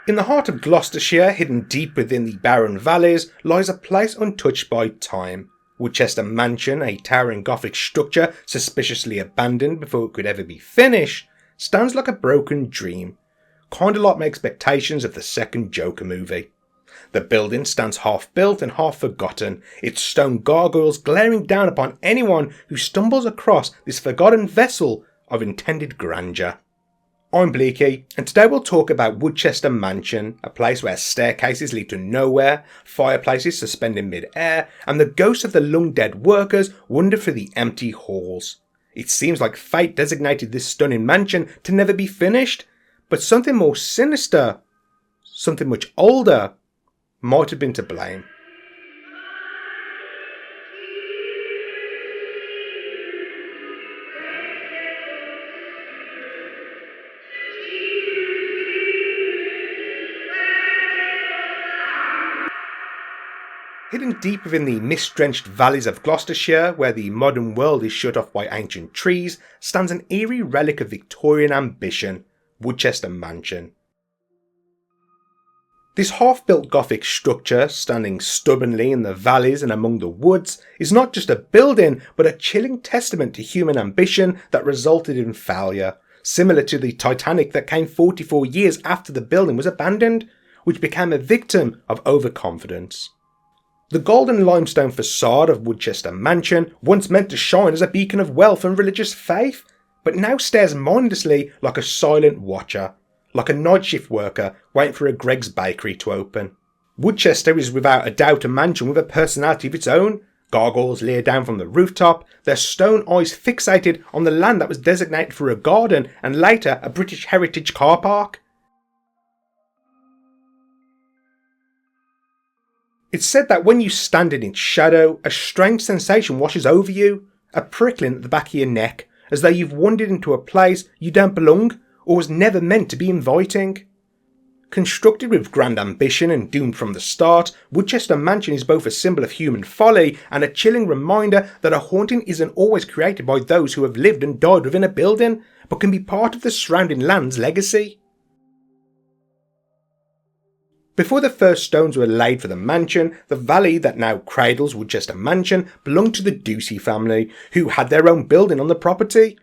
In the heart of Gloucestershire, hidden deep within the barren valleys, lies a place untouched by time. Woodchester Mansion, a towering Gothic structure suspiciously abandoned before it could ever be finished, stands like a broken dream, kinda like my expectations of the second Joker movie. The building stands half built and half forgotten, its stone gargoyles glaring down upon anyone who stumbles across this forgotten vessel of intended grandeur. I'm Bleaki, and today we'll talk about Woodchester Mansion, a place where staircases lead to nowhere, fireplaces suspend in mid-air, and the ghosts of the long-dead workers wander through the empty halls. It seems like fate designated this stunning mansion to never be finished, but something more sinister, something much older, might have been to blame. Hidden deep within the mist-drenched valleys of Gloucestershire, where the modern world is shut off by ancient trees, stands an eerie relic of Victorian ambition, Woodchester Mansion. This half-built Gothic structure, standing stubbornly in the valleys and among the woods, is not just a building, but a chilling testament to human ambition that resulted in failure, similar to the Titanic that came 44 years after the building was abandoned, which became a victim of overconfidence. The golden limestone facade of Woodchester Mansion, once meant to shine as a beacon of wealth and religious faith, but now stares mindlessly like a silent watcher, like a night shift worker waiting for a Greg's bakery to open. Woodchester is without a doubt a mansion with a personality of its own. Gargoyles leer down from the rooftop, their stone eyes fixated on the land that was designated for a garden and later a British heritage car park. It's said that when you stand in its shadow, a strange sensation washes over you, a prickling at the back of your neck, as though you've wandered into a place you don't belong or was never meant to be inviting. Constructed with grand ambition and doomed from the start, Woodchester Mansion is both a symbol of human folly and a chilling reminder that a haunting isn't always created by those who have lived and died within a building, but can be part of the surrounding land's legacy. Before the first stones were laid for the mansion, the valley that now cradles Woodchester Mansion belonged to the Ducey family, who had their own building on the property.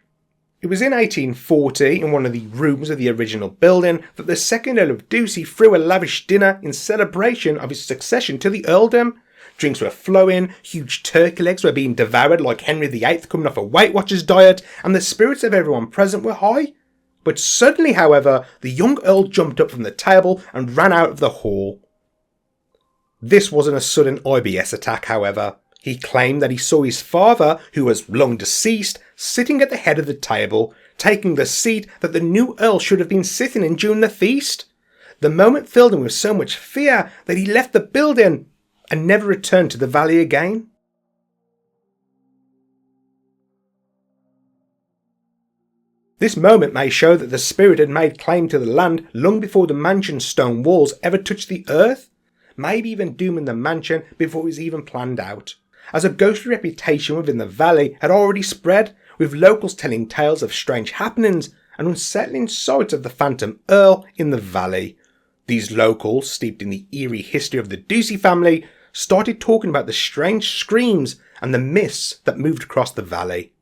It was in 1840, in one of the rooms of the original building, that the second Earl of Ducey threw a lavish dinner in celebration of his succession to the earldom. Drinks were flowing, huge turkey legs were being devoured like Henry VIII coming off a Weight Watchers diet, and the spirits of everyone present were high. But suddenly, however, the young Earl jumped up from the table and ran out of the hall. This wasn't a sudden IBS attack, however. He claimed that he saw his father, who was long deceased, sitting at the head of the table, taking the seat that the new Earl should have been sitting in during the feast. The moment filled him with so much fear that he left the building and never returned to the valley again. This moment may show that the spirit had made claim to the land long before the mansion's stone walls ever touched the earth, maybe even dooming the mansion before it was even planned out, as a ghostly reputation within the valley had already spread, with locals telling tales of strange happenings and unsettling sights of the phantom Earl in the valley. These locals, steeped in the eerie history of the Ducey family, started talking about the strange screams and the mists that moved across the valley.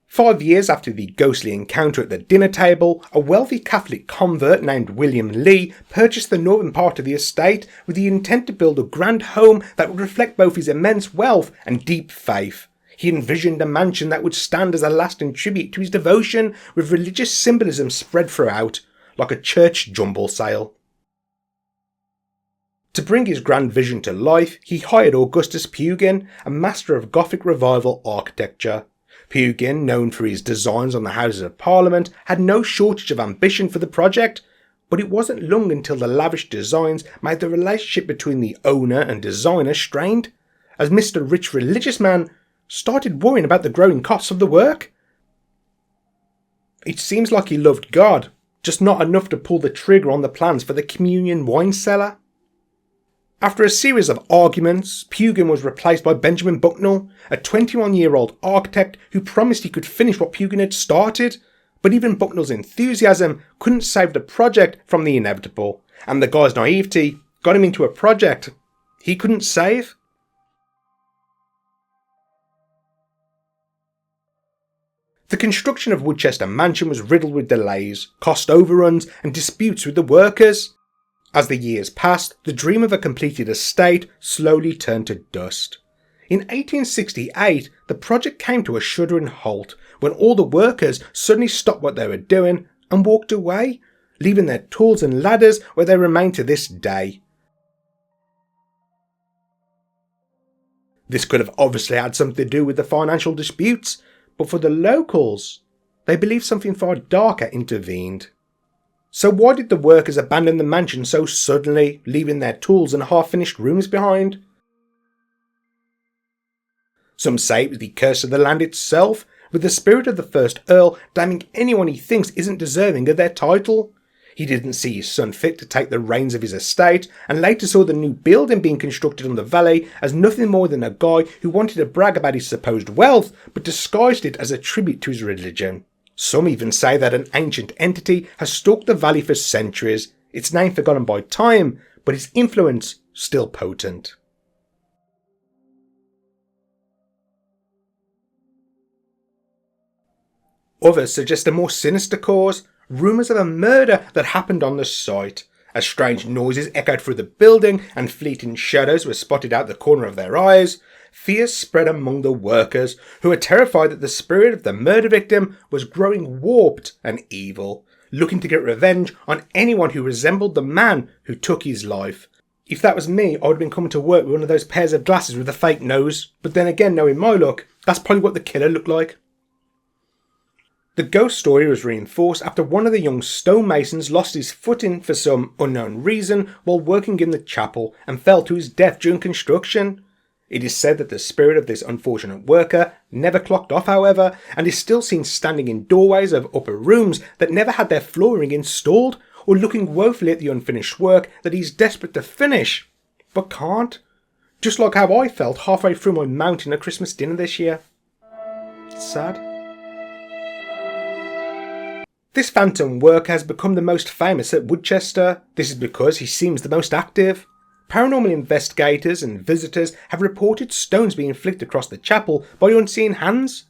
5 years after the ghostly encounter at the dinner table, a wealthy Catholic convert named William Lee purchased the northern part of the estate with the intent to build a grand home that would reflect both his immense wealth and deep faith. He envisioned a mansion that would stand as a lasting tribute to his devotion, with religious symbolism spread throughout, like a church jumble sale. To bring his grand vision to life, he hired Augustus Pugin, a master of Gothic Revival architecture. Pugin, known for his designs on the Houses of Parliament, had no shortage of ambition for the project, but it wasn't long until the lavish designs made the relationship between the owner and designer strained, as Mr. Rich Religious Man started worrying about the growing costs of the work. It seems like he loved God, just not enough to pull the trigger on the plans for the communion wine cellar. After a series of arguments, Pugin was replaced by Benjamin Bucknell, a 21-year-old architect who promised he could finish what Pugin had started, But even Bucknell's enthusiasm couldn't save the project from the inevitable, and the guy's naivety got him into a project he couldn't save. The construction of Woodchester Mansion was riddled with delays, cost overruns, and disputes with the workers. As the years passed, the dream of a completed estate slowly turned to dust. In 1868, the project came to a shuddering halt when all the workers suddenly stopped what they were doing and walked away, leaving their tools and ladders where they remain to this day. This could have obviously had something to do with the financial disputes, but for the locals, they believe something far darker intervened. So why did the workers abandon the mansion so suddenly, leaving their tools and half-finished rooms behind? Some say it was the curse of the land itself, with the spirit of the first Earl damning anyone he thinks isn't deserving of their title. He didn't see his son fit to take the reins of his estate, and later saw the new building being constructed on the valley as nothing more than a guy who wanted to brag about his supposed wealth, but disguised it as a tribute to his religion. Some even say that an ancient entity has stalked the valley for centuries, its name forgotten by time, but its influence still potent. Others suggest a more sinister cause, rumours of a murder that happened on the site. As strange noises echoed through the building and fleeting shadows were spotted out the corner of their eyes, fears spread among the workers, who were terrified that the spirit of the murder victim was growing warped and evil, looking to get revenge on anyone who resembled the man who took his life. If that was me, I would have been coming to work with one of those pairs of glasses with a fake nose, but then again, knowing my luck, that's probably what the killer looked like. The ghost story was reinforced after one of the young stonemasons lost his footing for some unknown reason while working in the chapel and fell to his death during construction. It is said that the spirit of this unfortunate worker never clocked off, however, and is still seen standing in doorways of upper rooms that never had their flooring installed, or looking woefully at the unfinished work that he's desperate to finish, but can't. Just like how I felt halfway through my mountain at Christmas dinner this year. It's sad. This phantom worker has become the most famous at Woodchester. This is because he seems the most active. Paranormal investigators and visitors have reported stones being flicked across the chapel by unseen hands.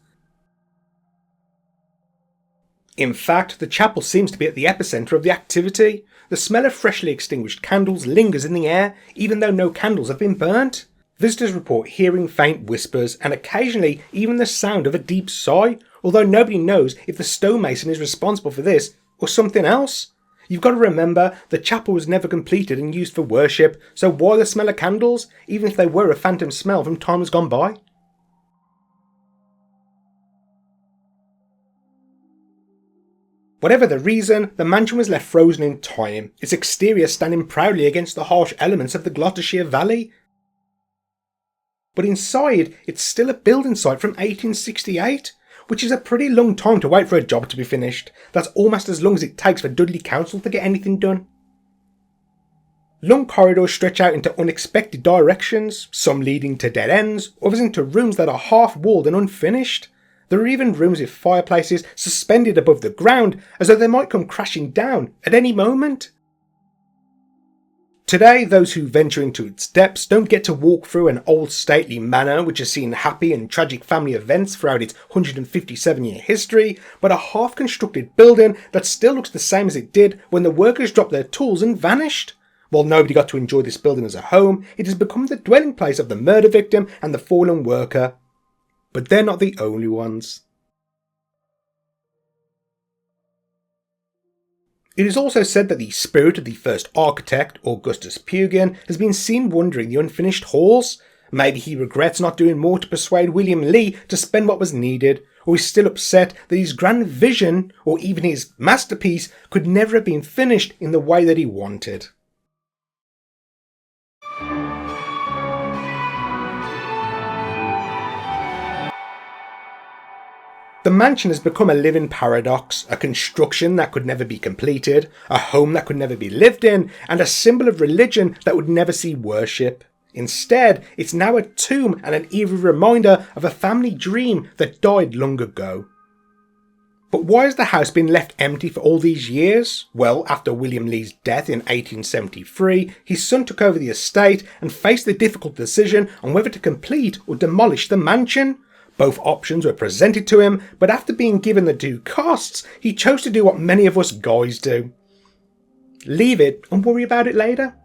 In fact, the chapel seems to be at the epicentre of the activity. The smell of freshly extinguished candles lingers in the air, even though no candles have been burnt. Visitors report hearing faint whispers and occasionally even the sound of a deep sigh, although nobody knows if the stonemason is responsible for this or something else. You've got to remember, the chapel was never completed and used for worship, so why the smell of candles, even if they were a phantom smell from times gone by? Whatever the reason, the mansion was left frozen in time, its exterior standing proudly against the harsh elements of the Gloucestershire Valley. But inside, it's still a building site from 1868, which is a pretty long time to wait for a job to be finished. That's almost as long as it takes for Dudley Council to get anything done. Long corridors stretch out into unexpected directions, some leading to dead ends, others into rooms that are half-walled and unfinished. There are even rooms with fireplaces suspended above the ground, as though they might come crashing down at any moment. Today, those who venture into its depths don't get to walk through an old stately manor which has seen happy and tragic family events throughout its 157-year history, but a half-constructed building that still looks the same as it did when the workers dropped their tools and vanished. While nobody got to enjoy this building as a home, it has become the dwelling place of the murder victim and the fallen worker. But they're not the only ones. It is also said that the spirit of the first architect, Augustus Pugin, has been seen wandering the unfinished halls. Maybe he regrets not doing more to persuade William Lee to spend what was needed, or is still upset that his grand vision, or even his masterpiece, could never have been finished in the way that he wanted. The mansion has become a living paradox, a construction that could never be completed, a home that could never be lived in, and a symbol of religion that would never see worship. Instead, it's now a tomb and an eerie reminder of a family dream that died long ago. But why has the house been left empty for all these years? Well, after William Lee's death in 1873, his son took over the estate and faced the difficult decision on whether to complete or demolish the mansion. Both options were presented to him, but after being given the due costs, he chose to do what many of us guys do. Leave it and worry about it later.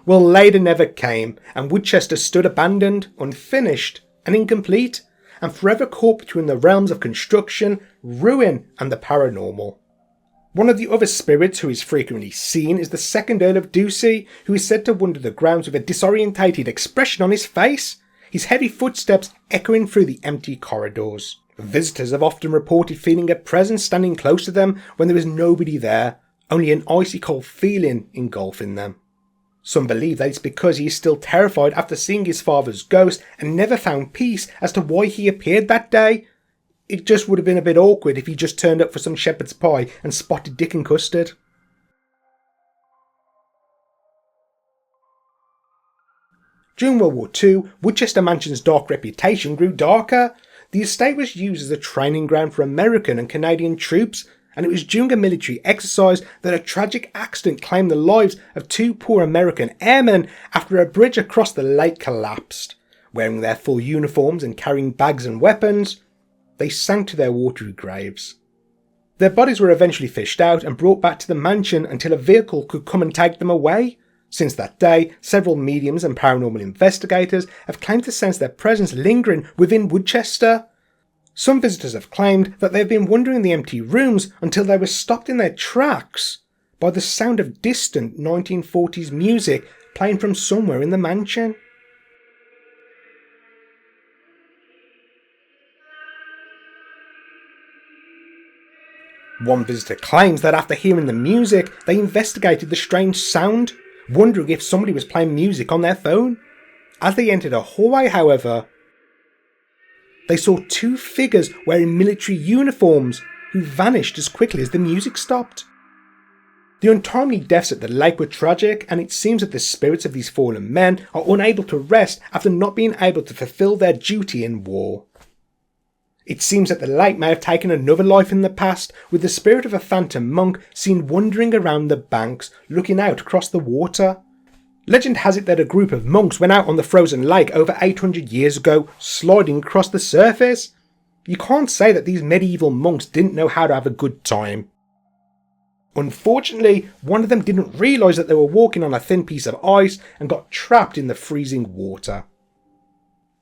Well, later never came, and Woodchester stood abandoned, unfinished, and incomplete, and forever caught between the realms of construction, ruin, and the paranormal. One of the other spirits who is frequently seen is the second Earl of Ducie, who is said to wander the grounds with a disorientated expression on his face, his heavy footsteps echoing through the empty corridors. Visitors have often reported feeling a presence standing close to them when there is nobody there, only an icy cold feeling engulfing them. Some believe that it's because he is still terrified after seeing his father's ghost and never found peace as to why he appeared that day. It just would have been a bit awkward if he just turned up for some shepherd's pie and spotted Dick and Custard. During World War II, Woodchester Mansion's dark reputation grew darker. The estate was used as a training ground for American and Canadian troops, and it was during a military exercise that a tragic accident claimed the lives of two poor American airmen after a bridge across the lake collapsed. Wearing their full uniforms and carrying bags and weapons, they sank to their watery graves. Their bodies were eventually fished out and brought back to the mansion until a vehicle could come and take them away. Since that day, several mediums and paranormal investigators have claimed to sense their presence lingering within Woodchester. Some visitors have claimed that they have been wandering the empty rooms until they were stopped in their tracks by the sound of distant 1940s music playing from somewhere in the mansion. One visitor claims that after hearing the music, they investigated the strange sound, wondering if somebody was playing music on their phone. As they entered a hallway, however, they saw two figures wearing military uniforms who vanished as quickly as the music stopped. The untimely deaths at the lake were tragic, and it seems that the spirits of these fallen men are unable to rest after not being able to fulfill their duty in war. It seems that the lake may have taken another life in the past, with the spirit of a phantom monk seen wandering around the banks, looking out across the water. Legend has it that a group of monks went out on the frozen lake over 800 years ago, sliding across the surface. You can't say that these medieval monks didn't know how to have a good time. Unfortunately, one of them didn't realise that they were walking on a thin piece of ice and got trapped in the freezing water.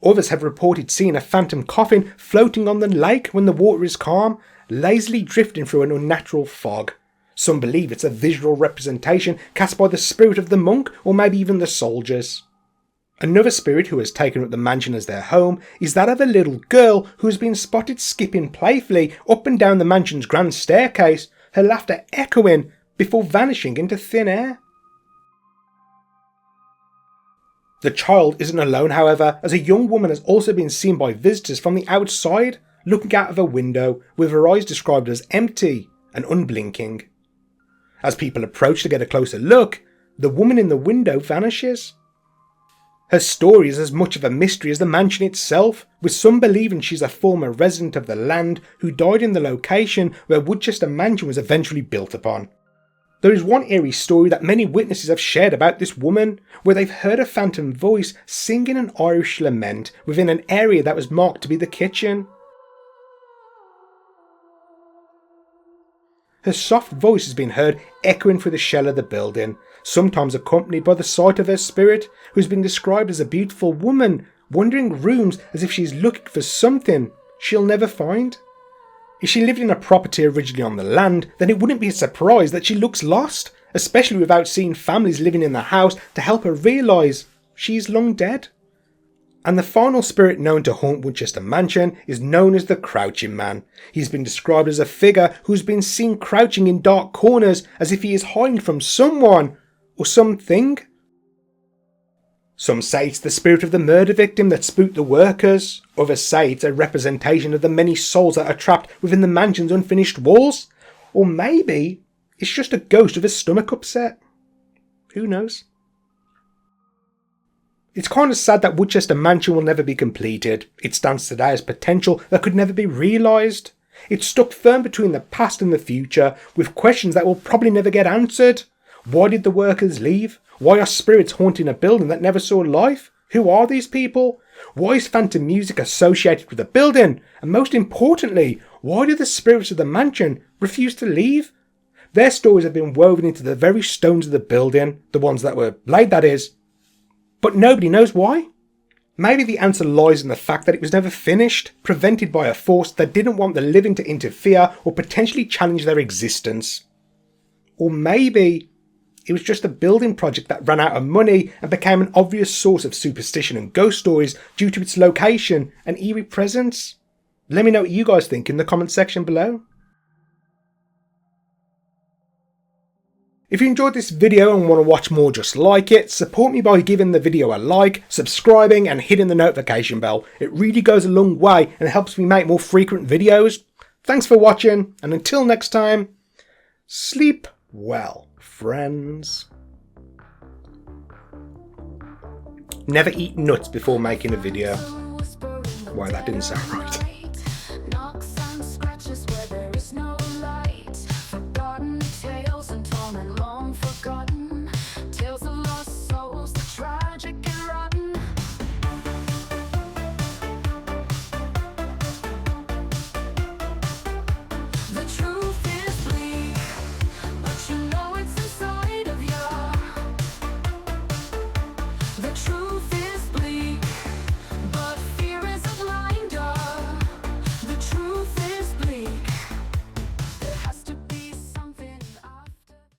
Others have reported seeing a phantom coffin floating on the lake when the water is calm, lazily drifting through an unnatural fog. Some believe it's a visual representation cast by the spirit of the monk or maybe even the soldiers. Another spirit who has taken up the mansion as their home is that of a little girl who has been spotted skipping playfully up and down the mansion's grand staircase, her laughter echoing before vanishing into thin air. The child isn't alone, however, as a young woman has also been seen by visitors from the outside, looking out of a window with her eyes described as empty and unblinking. As people approach to get a closer look, the woman in the window vanishes. Her story is as much of a mystery as the mansion itself, with some believing she's a former resident of the land who died in the location where Woodchester Mansion was eventually built upon. There is one eerie story that many witnesses have shared about this woman, where they've heard a phantom voice singing an Irish lament within an area that was marked to be the kitchen. Her soft voice has been heard echoing through the shell of the building, sometimes accompanied by the sight of her spirit, who has been described as a beautiful woman, wandering rooms as if she's looking for something she'll never find. If she lived in a property originally on the land, then it wouldn't be a surprise that she looks lost, especially without seeing families living in the house to help her realise she's long dead. And the final spirit known to haunt Woodchester Mansion is known as the Crouching Man. He's been described as a figure who's been seen crouching in dark corners as if he is hiding from someone or something. Some say it's the spirit of the murder victim that spooked the workers. Others say it's a representation of the many souls that are trapped within the mansion's unfinished walls. Or maybe it's just a ghost with a stomach upset. Who knows? It's kind of sad that Woodchester Mansion will never be completed. It stands today as potential that could never be realised. It's stuck firm between the past and the future, with questions that will probably never get answered. Why did the workers leave? Why are spirits haunting a building that never saw life? Who are these people? Why is phantom music associated with the building? And most importantly, why do the spirits of the mansion refuse to leave? Their stories have been woven into the very stones of the building, the ones that were laid, that is. But nobody knows why. Maybe the answer lies in the fact that it was never finished, prevented by a force that didn't want the living to interfere or potentially challenge their existence. Or maybe it was just a building project that ran out of money and became an obvious source of superstition and ghost stories due to its location and eerie presence. Let me know what you guys think in the comment section below. If you enjoyed this video and want to watch more just like it, support me by giving the video a like, subscribing and hitting the notification bell. It really goes a long way and helps me make more frequent videos. Thanks for watching, and until next time, sleep well, friends. Never eat nuts before making a video. Why, that didn't sound right.